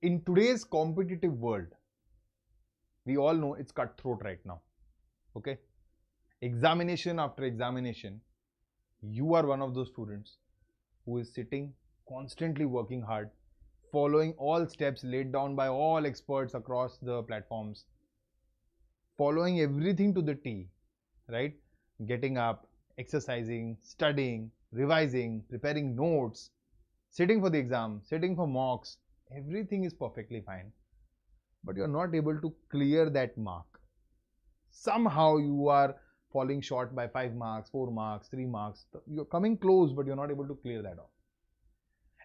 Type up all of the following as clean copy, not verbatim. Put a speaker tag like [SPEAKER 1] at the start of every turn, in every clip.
[SPEAKER 1] In today's competitive world, we all know it's cutthroat right now. Okay? Examination after examination, you are one of those students who is sitting, constantly working hard, following all steps laid down by all experts across the platforms, following everything to the T, right? Getting up, exercising, studying, revising, preparing notes, sitting for the exam, sitting for mocks, everything is perfectly fine. But you're not able to clear that mark. Somehow you are falling short by 5 marks, 4 marks, 3 marks. You're coming close, but you're not able to clear that off.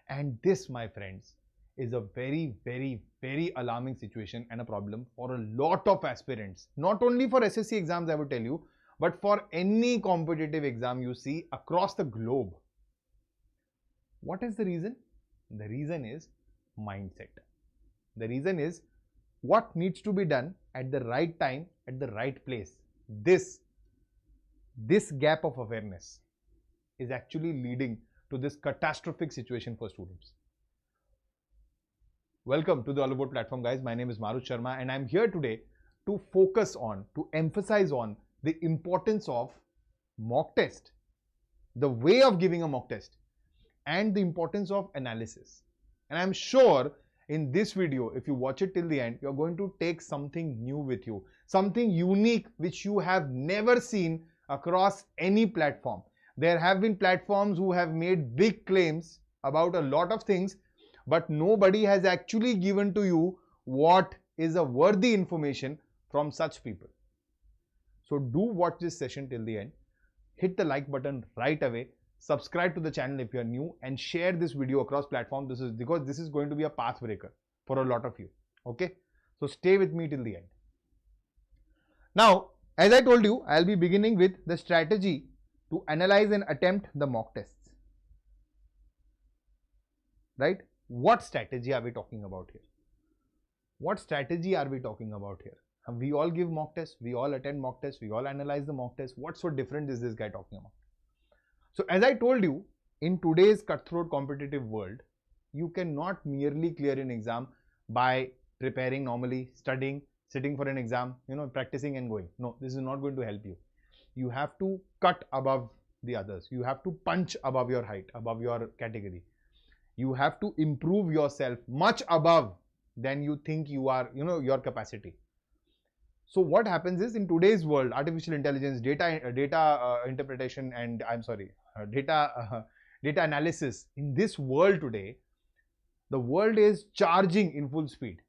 [SPEAKER 1] And this, my friends, is a very, very, very alarming situation and a problem for a lot of aspirants. Not only for SSC exams, I would tell you, but for any competitive exam you see across the globe. What is the reason? The reason is mindset. The reason is what needs to be done at the right time, at the right place. This gap of awareness is actually leading to this catastrophic situation for students. Welcome to the Oliveboard platform, guys. My name is Marut Sharma and I'm here today to focus on, to emphasize on the importance of mock test, the way of giving a mock test, and the importance of analysis. And I'm sure in this video, if you watch it till the end, you're going to take something new with you, something unique which you have never seen across any platform. There have been platforms who have made big claims about a lot of things, but nobody has actually given to you what is a worthy information from such people. So do watch this session till the end. Hit the like button right away. Subscribe to the channel if you are new and share this video across platforms. This is going to be a path breaker for a lot of you. Okay, so stay with me till the end. Now, as I told you, I'll be beginning with the strategy to analyze and attempt the mock tests. Right? What strategy are we talking about here? What strategy are we talking about here? We all give mock tests, we all attend mock tests, we all analyze the mock tests. What so different is this guy talking about? So as I told you, in today's cutthroat competitive world, you cannot merely clear an exam by preparing normally, studying, sitting for an exam, practicing and going. No, this is not going to help you. You have to cut above the others. You have to punch above your height, above your category. You have to improve yourself much above than you think you are, your capacity. So what happens is, in today's world, artificial intelligence, data interpretation, and data analysis, in this world today, the world is charging in full speed.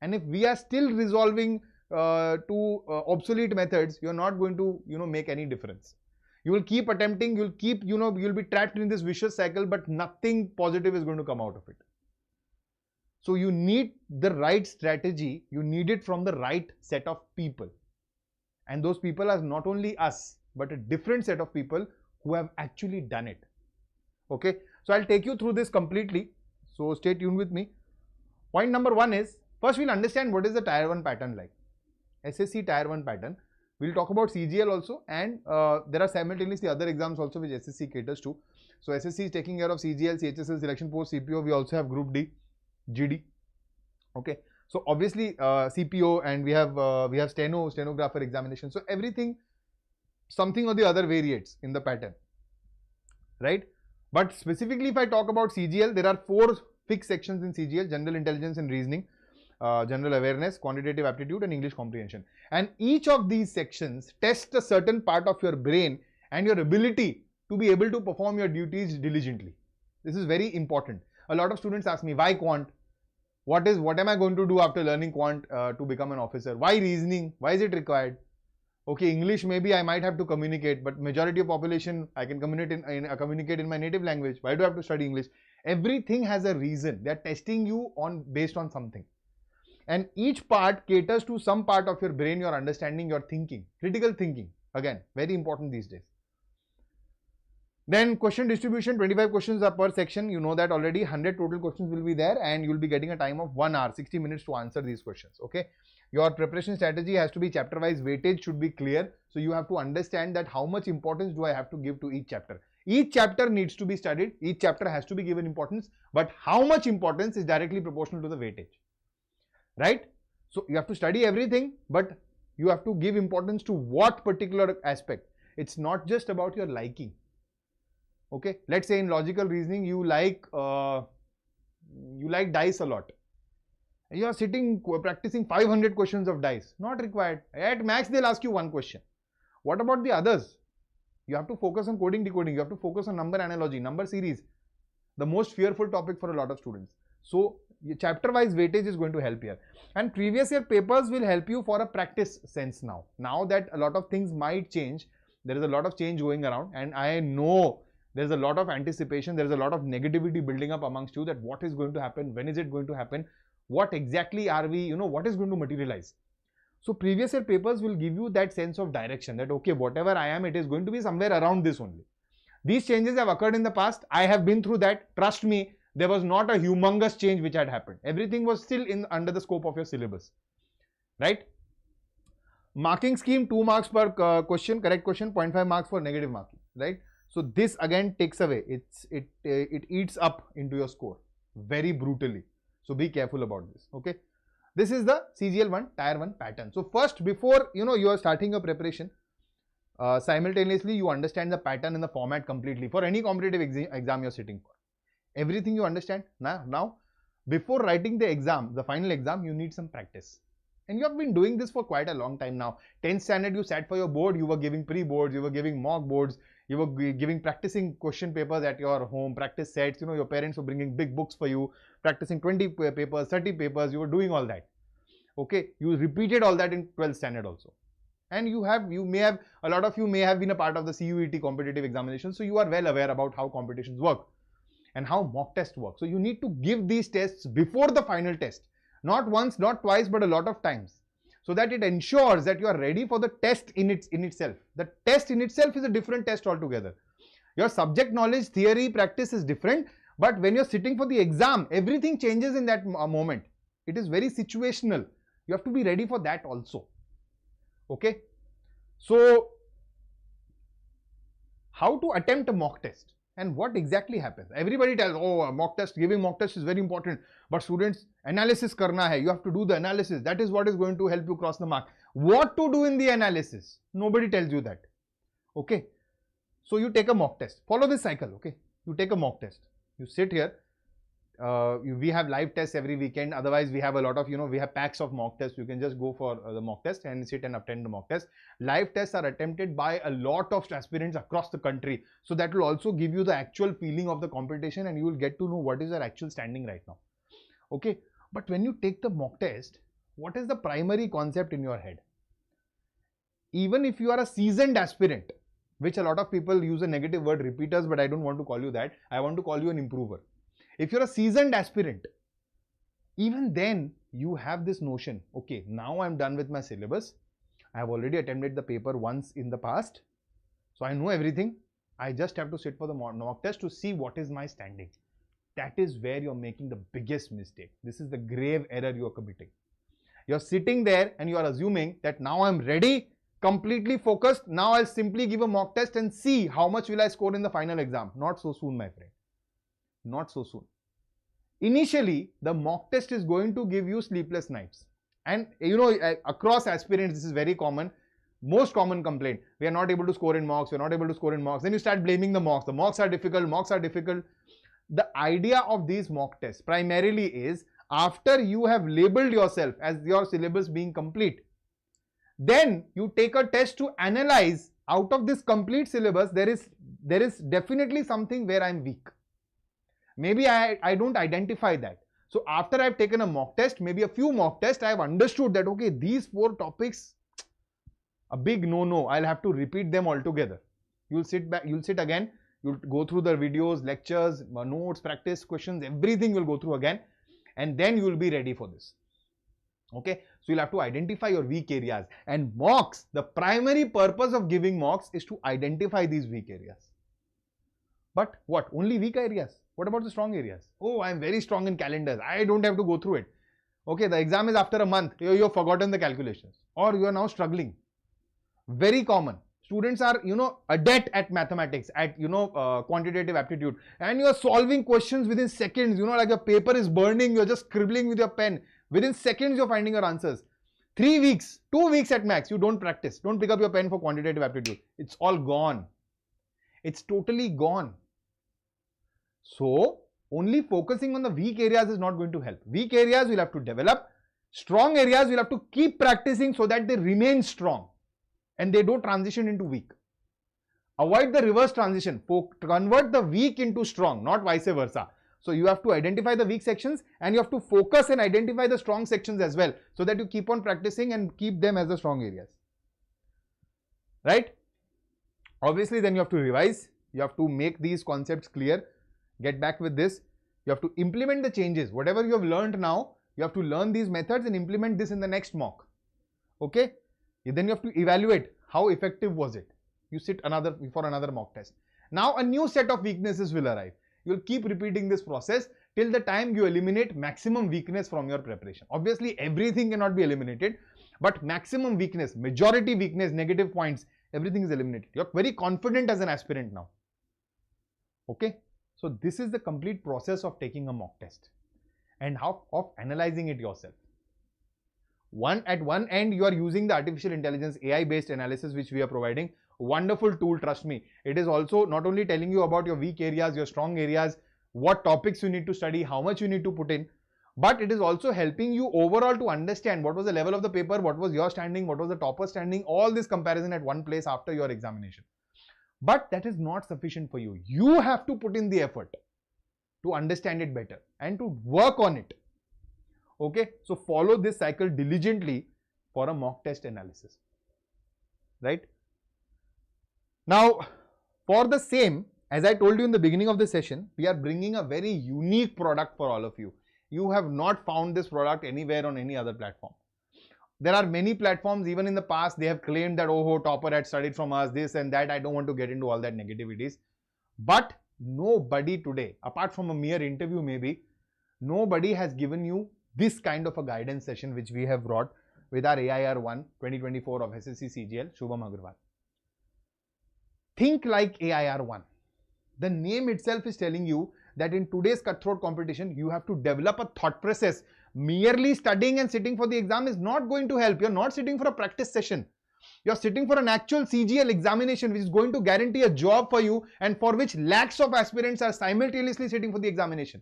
[SPEAKER 1] And if we are still resolving to obsolete methods, you're not going to, make any difference. You will keep attempting, you'll be trapped in this vicious cycle, but nothing positive is going to come out of it. So you need the right strategy, you need it from the right set of people. And those people are not only us, but a different set of people who have actually done it. Okay, so I'll take you through this completely. So stay tuned with me. Point number one is, first we'll understand what is the Tier 1 pattern like. SSC Tier 1 pattern. We'll talk about CGL also, and there are simultaneously other exams also which SSC caters to. So SSC is taking care of CGL, CHSL, Selection Post, CPO. We also have Group D, GD. Okay, so obviously CPO, and we have stenographer examination. So everything, something or the other variates in the pattern, right? But specifically, if I talk about CGL, there are 4 fixed sections in CGL: General Intelligence and Reasoning, General Awareness, Quantitative Aptitude, and English Comprehension. And each of these sections test a certain part of your brain and your ability to be able to perform your duties diligently. This is very important. A lot of students ask me, why quant? What am I going to do after learning quant to become an officer? Why reasoning? Why is it required? Okay, English, maybe I might have to communicate, but majority of population, I can communicate in my native language. Why do I have to study English? Everything has a reason. They are testing you based on something. And each part caters to some part of your brain, your understanding, your thinking, critical thinking. Again, very important these days. Then question distribution, 25 questions are per section. You know that already. 100 total questions will be there, and you'll be getting a time of 1 hour, 60 minutes to answer these questions. Okay. Your preparation strategy has to be chapter wise. Weightage should be clear. So you have to understand that how much importance do I have to give to each chapter. Each chapter needs to be studied. Each chapter has to be given importance. But how much importance is directly proportional to the weightage. right? So you have to study everything, but you have to give importance to what particular aspect. It's not just about your liking. Okay, let's say in logical reasoning you like dice a lot. You are sitting practicing 500 questions of dice. Not required. At max they'll ask you one question. What about the others? You have to focus on coding, decoding. You have to focus on number analogy, number series. The most fearful topic for a lot of students. So chapter wise weightage is going to help here. And previous year papers will help you for a practice sense now. Now that a lot of things might change, there is a lot of change going around, and I know there's a lot of anticipation, there's a lot of negativity building up amongst you that what is going to happen, when is it going to happen, what exactly are we, what is going to materialize. So previous year papers will give you that sense of direction that okay, whatever I am, it is going to be somewhere around this only. These changes have occurred in the past. I have been through that. Trust me, there was not a humongous change which had happened. Everything was still under the scope of your syllabus, right? Marking scheme, 2 marks per question, correct question, 0.5 marks for negative marking, right? So this again takes away, it eats up into your score very brutally. So be careful about this, okay? This is the CGL 1 Tier 1 pattern. So first, before you are starting your preparation, simultaneously you understand the pattern and the format completely for any competitive exam you're sitting for. Everything you understand. Now, before writing the exam, the final exam, you need some practice. And you have been doing this for quite a long time now. 10th standard, you sat for your board, you were giving pre-boards, you were giving mock boards, you were giving practicing question papers at your home, practice sets, your parents were bringing big books for you, practicing 20 papers, 30 papers, you were doing all that. Okay, you repeated all that in 12th standard also. And a lot of you may have been a part of the CUET competitive examination, so you are well aware about how competitions work and how mock tests work. So you need to give these tests before the final test. Not once, not twice, but a lot of times. So that it ensures that you are ready for the test in itself. The test in itself is a different test altogether. Your subject knowledge, theory, practice is different. But when you're sitting for the exam, everything changes in that moment. It is very situational. You have to be ready for that also. Okay. So how to attempt a mock test? And what exactly happens? Everybody tells, oh, mock test, giving mock test is very important. But students, analysis karna hai. You have to do the analysis. That is what is going to help you cross the mark. What to do in the analysis? Nobody tells you that. Okay. So you take a mock test. Follow this cycle. Okay. You take a mock test. You sit here. We have live tests every weekend. Otherwise, we have a lot of, we have packs of mock tests. You can just go for the mock test and sit and attend the mock test. Live tests are attempted by a lot of aspirants across the country. So that will also give you the actual feeling of the competition and you will get to know what is your actual standing right now. Okay. But when you take the mock test, what is the primary concept in your head? Even if you are a seasoned aspirant, which a lot of people use a negative word, repeaters, but I don't want to call you that. I want to call you an improver. If you're a seasoned aspirant, even then you have this notion, okay, now I'm done with my syllabus. I have already attempted the paper once in the past. So I know everything. I just have to sit for the mock test to see what is my standing. That is where you're making the biggest mistake. This is the grave error you're committing. You're sitting there and you are assuming that now I'm ready, completely focused. Now I'll simply give a mock test and see how much will I score in the final exam. Not so soon, my friend. Not so soon. Initially, the mock test is going to give you sleepless nights. And across aspirants, this is very common. Most common complaint. We are not able to score in mocks. We are not able to score in mocks. Then you start blaming the mocks. The mocks are difficult. Mocks are difficult. The idea of these mock tests primarily is after you have labeled yourself as your syllabus being complete, then you take a test to analyze out of this complete syllabus. There is definitely something where I'm weak. Maybe I don't identify that. So after I've taken a mock test, maybe a few mock tests, I've understood that, okay, these 4 topics, a big no-no. I'll have to repeat them all together. You'll sit again. You'll go through the videos, lectures, notes, practice questions, everything you'll go through again. And then you'll be ready for this. Okay. So you'll have to identify your weak areas. And mocks, the primary purpose of giving mocks is to identify these weak areas. But what? Only weak areas? What about the strong areas? Oh, I'm very strong in calendars. I don't have to go through it. Okay, the exam is after a month. You've forgotten the calculations. Or you are now struggling. Very common. Students are, adept at mathematics, at, quantitative aptitude. And you are solving questions within seconds. Like your paper is burning. You're just scribbling with your pen. Within seconds, you're finding your answers. 3 weeks, 2 weeks at max, you don't practice. Don't pick up your pen for quantitative aptitude. It's all gone. It's totally gone. So, only focusing on the weak areas is not going to help. Weak areas we'll have to develop. Strong areas we'll have to keep practicing so that they remain strong and they don't transition into weak. Avoid the reverse transition. Convert the weak into strong, not vice versa. So you have to identify the weak sections and you have to focus and identify the strong sections as well so that you keep on practicing and keep them as the strong areas. Right? Obviously, then you have to revise. You have to make these concepts clear. Get back with this. You have to implement the changes. Whatever you have learned now, you have to learn these methods and implement this in the next mock. Okay? Then you have to evaluate how effective was it. You sit for another mock test. Now a new set of weaknesses will arrive. You will keep repeating this process till the time you eliminate maximum weakness from your preparation. Obviously, everything cannot be eliminated, but maximum weakness, majority weakness, negative points, everything is eliminated. You're very confident as an aspirant now. Okay? So this is the complete process of taking a mock test and how of analyzing it yourself. At one end, you are using the artificial intelligence AI-based analysis which we are providing. Wonderful tool, trust me. It is also not only telling you about your weak areas, your strong areas, what topics you need to study, how much you need to put in, but it is also helping you overall to understand what was the level of the paper, what was your standing, what was the topper standing, all this comparison at one place after your examination. But that is not sufficient for you. You have to put in the effort to understand it better and to work on it. Okay, so follow this cycle diligently for a mock test analysis. Right? Now, for the same, as I told you in the beginning of the session, we are bringing a very unique product for all of you. You have not found this product anywhere on any other platform. There are many platforms, even in the past, they have claimed that, oh, topper had studied from us, this and that. I don't want to get into all that negativities. But nobody today, apart from a mere interview maybe, nobody has given you this kind of a guidance session which we have brought with our AIR 1 2024 of SSC CGL, Shubham Agrawal. Think like AIR 1. The name itself is telling you that in today's cutthroat competition, you have to develop a thought process. Merely studying and sitting for the exam is not going to help. You're not sitting for a practice session. You're sitting for an actual CGL examination which is going to guarantee a job for you and for which lakhs of aspirants are simultaneously sitting for the examination.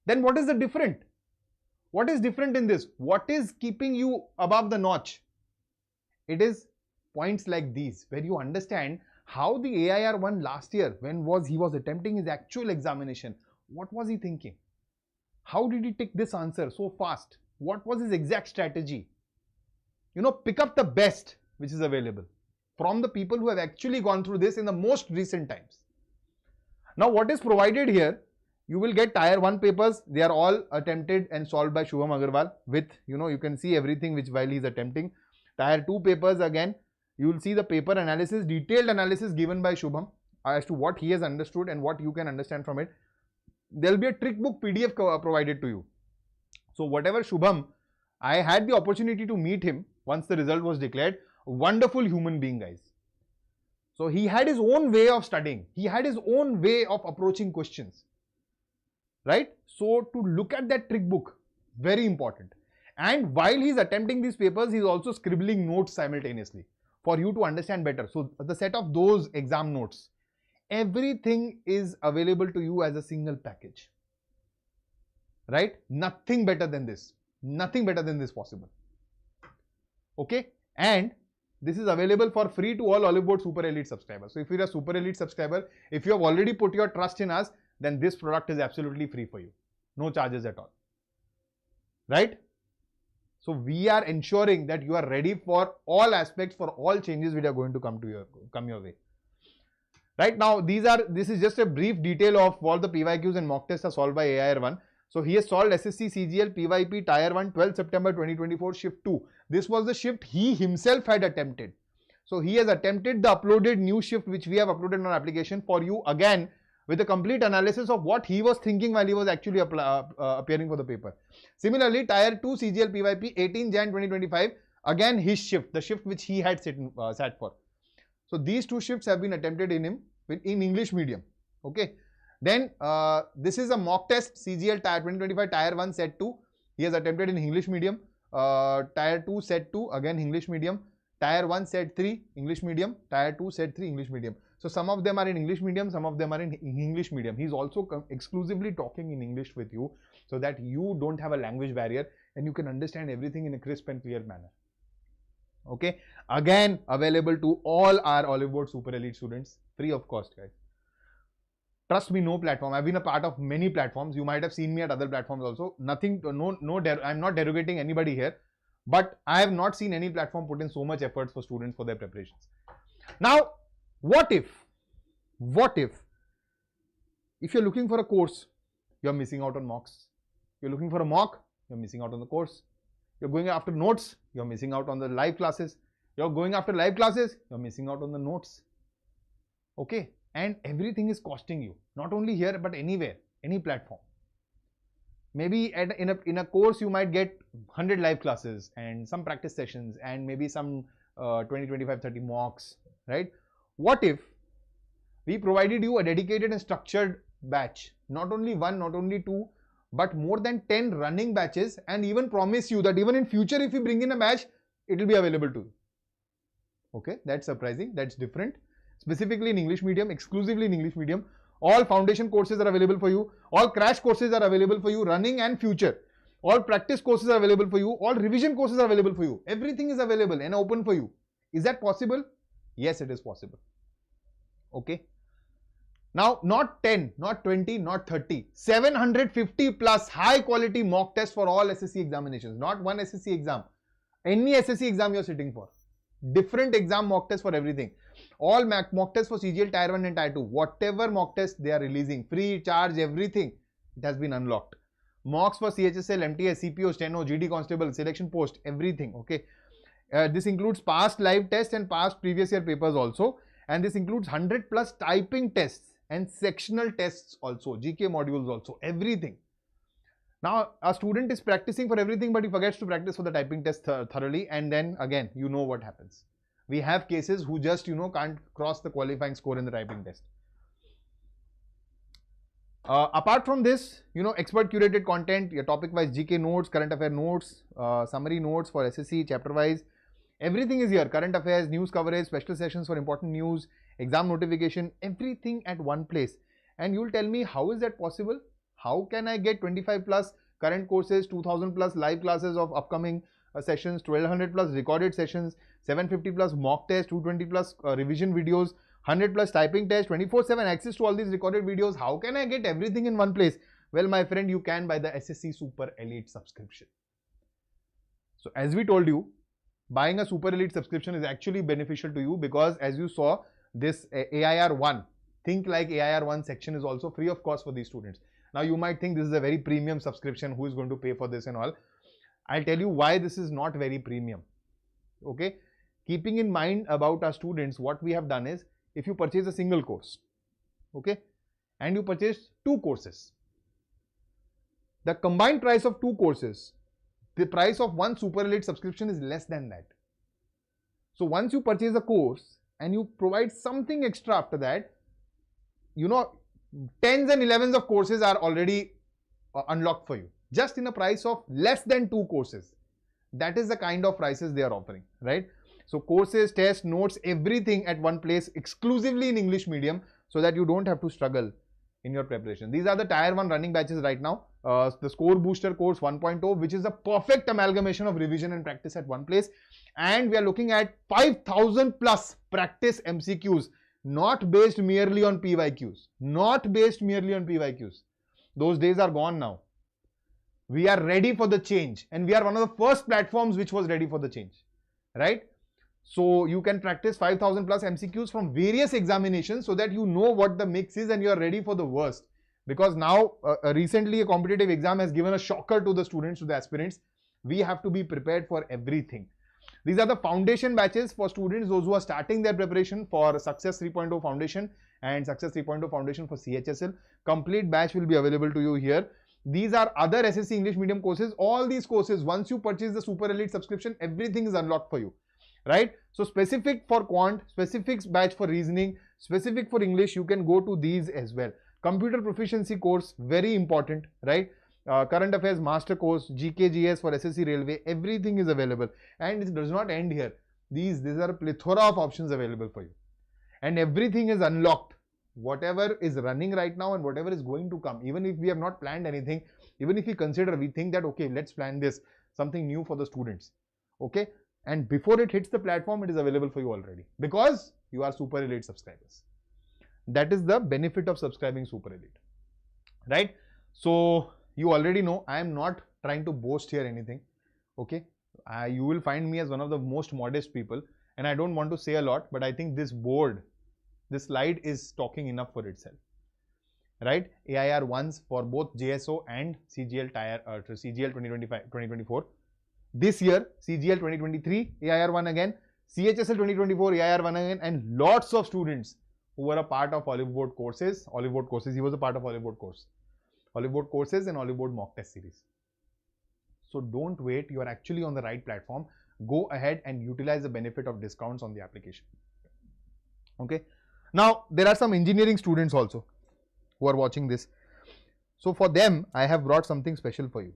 [SPEAKER 1] Then what is the different? What is different in this? What is keeping you above the notch? It is points like these where you understand how the AIR 1 last year, when he was attempting his actual examination, what was he thinking? How did he take this answer so fast? What was his exact strategy? You know, pick up the best which is available from the people who have actually gone through this in the most recent times. Now, what is provided here? You will get Tier 1 papers. They are all attempted and solved by Shubham Agrawal with, you can see everything which while he is attempting. Tier 2 papers again. You will see the paper analysis, detailed analysis given by Shubham as to what he has understood and what you can understand from it. There will be a trick book PDF provided to you. So whatever Shubham, I had the opportunity to meet him once the result was declared. Wonderful human being, guys. So he had his own way of studying. He had his own way of approaching questions. Right? So to look at that trick book, very important. And while he's attempting these papers, he's also scribbling notes simultaneously for you to understand better. So the set of those exam notes, everything is available to you as a single package. Right? Nothing better than this. Nothing better than this possible. Okay? And this is available for free to all Oliveboard Super Elite subscribers. So if you're a Super Elite subscriber, if you have already put your trust in us, then this product is absolutely free for you. No charges at all. Right? So we are ensuring that you are ready for all aspects, for all changes which are going to come your way. Right now, this is just a brief detail of all the PYQs and mock tests are solved by AIR 1. So he has solved SSC CGL PYP Tier 1 12 September 2024 Shift 2. This was the shift he himself had attempted. So he has attempted the uploaded new shift which we have uploaded on our application for you again with a complete analysis of what he was thinking while he was actually appearing for the paper. Similarly, Tier 2 CGL PYP 18 Jan 2025, again his shift, the shift which he had sat for. So these two shifts have been attempted in English medium. Okay. Then this is a mock test CGL 2025 Tier 1 Set 2. He has attempted in English medium, Tier 2, Set 2, again English medium, Tier 1, Set 3, English medium, Tier 2, Set 3, English medium. So some of them are in English medium, some of them are in English medium. He's also exclusively talking in English with you so that you don't have a language barrier and you can understand everything in a crisp and clear manner. Okay, again available to all our Oliveboard Super Elite students, free of cost, guys. Trust me, no platform. I've been a part of many platforms. You might have seen me at other platforms also. Nothing, I'm not derogating anybody here, but I have not seen any platform put in so much efforts for students for their preparations. Now, what if you're looking for a course, you're missing out on mocks. You're looking for a mock, you're missing out on the course. You're going after notes, you're missing out on the live classes. You're going after live classes, you're missing out on the notes. Okay, and everything is costing you, not only here but anywhere, any platform. Maybe in a course you might get 100 live classes and some practice sessions and maybe some 20, 25, 30 mocks, right? What if we provided you a dedicated and structured batch, not only one, not only two, but more than 10 running batches, and even promise you that even in future if you bring in a batch, it will be available to you. Okay, that's surprising, that's different. Specifically in English medium, exclusively in English medium. All foundation courses are available for you. All crash courses are available for you, running and future. All practice courses are available for you. All revision courses are available for you. Everything is available and open for you. Is that possible? Yes, it is possible. Okay. Now, not 10, not 20, not 30, 750 plus high quality mock tests for all SSC examinations. Not one SSC exam. Any SSC exam you're sitting for. Different exam mock tests for everything. All mock tests for CGL Tier 1 and Tier 2. Whatever mock test they are releasing, free, charge, everything, it has been unlocked. Mocks for CHSL, MTS, CPO, Steno, GD Constable, Selection Post, everything. Okay. This includes past live tests and past previous year papers also. And this includes 100 plus typing tests and sectional tests also, GK modules also, everything. Now, a student is practicing for everything, but he forgets to practice for the typing test thoroughly, and then again, you know what happens. We have cases who just, can't cross the qualifying score in the typing test. Apart from this, expert curated content, your topic-wise GK notes, current affair notes, summary notes for SSC, chapter-wise, everything is here. Current affairs, news coverage, special sessions for important news, exam notification, everything at one place. And you'll tell me, how is that possible? How can I get 25 plus current courses, 2000 plus live classes of upcoming sessions, 1200 plus recorded sessions, 750 plus mock tests, 220 plus revision videos, 100 plus typing tests, 24/7 access to all these recorded videos? How can I get everything in one place? Well, my friend, you can by the SSC Super Elite subscription. So as we told you, buying a Super Elite subscription is actually beneficial to you because as you saw, this AIR 1, think like AIR 1 section is also free of cost for these students. Now you might think this is a very premium subscription, who is going to pay for this and all. I'll tell you why this is not very premium. Okay, keeping in mind about our students, what we have done is, if you purchase a single course, okay, and you purchase 2 courses, the combined price of 2 courses, the price of one Super Elite subscription is less than that. So once you purchase a course and you provide something extra after that, tens and 11s of courses are already unlocked for you, just in a price of less than 2 courses. That is the kind of prices they are offering, right? So courses, tests, notes, everything at one place, exclusively in English medium, so that you don't have to struggle in your preparation. These are the Tier 1 running batches right now. The Score Booster course 1.0, which is a perfect amalgamation of revision and practice at one place. And we are looking at 5,000 plus practice MCQs, not based merely on PYQs. Not based merely on PYQs. Those days are gone now. We are ready for the change. And we are one of the first platforms which was ready for the change. Right? So you can practice 5,000 plus MCQs from various examinations so that you know what the mix is and you are ready for the worst. Because now recently a competitive exam has given a shocker to the students, to the aspirants. We have to be prepared for everything. These are the foundation batches for students, those who are starting their preparation for Success 3.0 Foundation and Success 3.0 Foundation for CHSL. Complete batch will be available to you here. These are other SSC English medium courses. All these courses, once you purchase the Super Elite subscription, everything is unlocked for you. Right? So specific for quant, specific batch for reasoning, specific for English, you can go to these as well. Computer proficiency course, very important, right? current affairs master course, GKGS for SSC Railway, everything is available. And it does not end here. These are a plethora of options available for you. And everything is unlocked. Whatever is running right now and whatever is going to come, even if we have not planned anything, even if we consider, we think that, okay, let's plan this, something new for the students. Okay. And before it hits the platform, it is available for you already because you are Super Elite subscribers. That is the benefit of subscribing Super Elite, right? So you already know I am not trying to boast here anything. Okay. You will find me as one of the most modest people, and I don't want to say a lot, but I think this board, this slide is talking enough for itself, right? AIR 1s for both JSO and CGL CGL 2024. This year, CGL 2023, AIR 1 again, CHSL 2024, AIR 1 again, and lots of students who were a part of Oliveboard courses. He was a part of Oliveboard course. Oliveboard courses and Oliveboard mock test series. So don't wait, you are actually on the right platform. Go ahead and utilize the benefit of discounts on the application. Okay. Now, there are some engineering students also who are watching this. So for them, I have brought something special for you.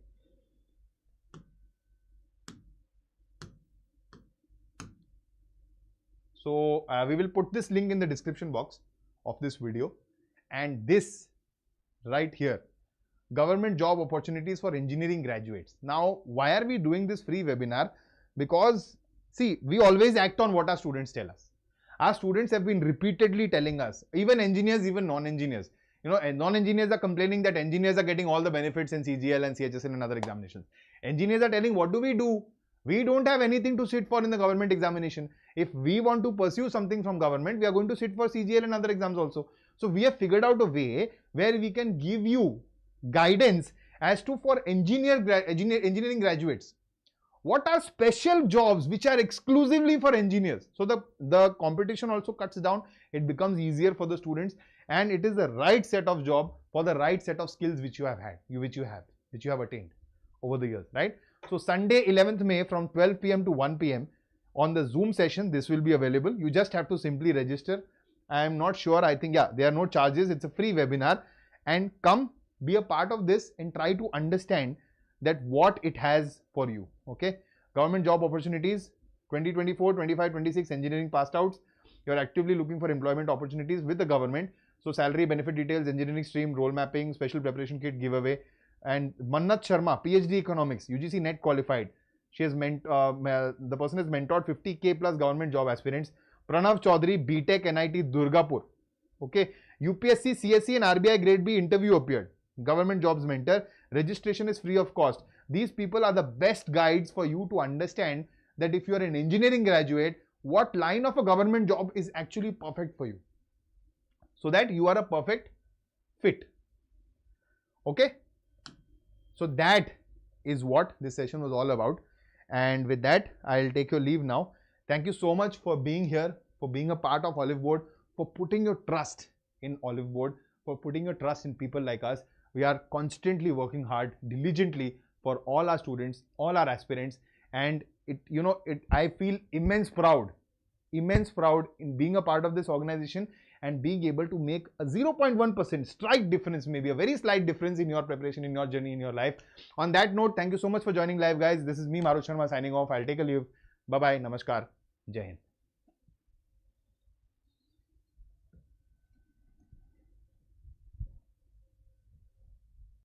[SPEAKER 1] So we will put this link in the description box of this video, and this right here, government job opportunities for engineering graduates. Now, why are we doing this free webinar? Because see, we always act on what our students tell us. Our students have been repeatedly telling us, even engineers, even non-engineers, you know, non-engineers are complaining that engineers are getting all the benefits in CGL and CHSL and other examinations. Engineers are telling, what do? We don't have anything to sit for in the government examination. If we want to pursue something from government, we are going to sit for CGL and other exams also. So we have figured out a way where we can give you guidance as to for engineering graduates, what are special jobs which are exclusively for engineers. So the competition also cuts down. It becomes easier for the students, and it is the right set of job for the right set of skills which you have had, which you have attained over the years, right? So Sunday 11th May from 12 PM to 1 PM on the Zoom session, this will be available. You just have to simply register. I am not sure. I think, yeah, there are no charges. It's a free webinar, and come be a part of this and try to understand that what it has for you. Okay. Government job opportunities 2024, 25, 26 engineering passed outs. You're actively looking for employment opportunities with the government. So salary, benefit details, engineering stream, role mapping, special preparation kit giveaway. And Mannat Sharma, PhD economics, UGC net qualified. She has the person has mentored 50K plus government job aspirants. Pranav Chaudhary, BTech, NIT, Durgapur. Okay. UPSC, CSC and RBI grade B interview appeared. Government jobs mentor. Registration is free of cost. These people are the best guides for you to understand that if you are an engineering graduate, what line of a government job is actually perfect for you, so that you are a perfect fit. Okay. So that is what this session was all about. And with that, I'll take your leave now. Thank you so much for being here, for being a part of Oliveboard, for putting your trust in Oliveboard, for putting your trust in people like us. We are constantly working hard, diligently for all our students, all our aspirants. And I feel immense proud in being a part of this organization and being able to make a 0.1% slight difference, maybe a very slight difference in your preparation, in your journey, in your life. On that note, thank you so much for joining live, guys. This is me, Marut Sharma, signing off. I'll take a leave. Bye-bye. Namaskar. Jai Hind.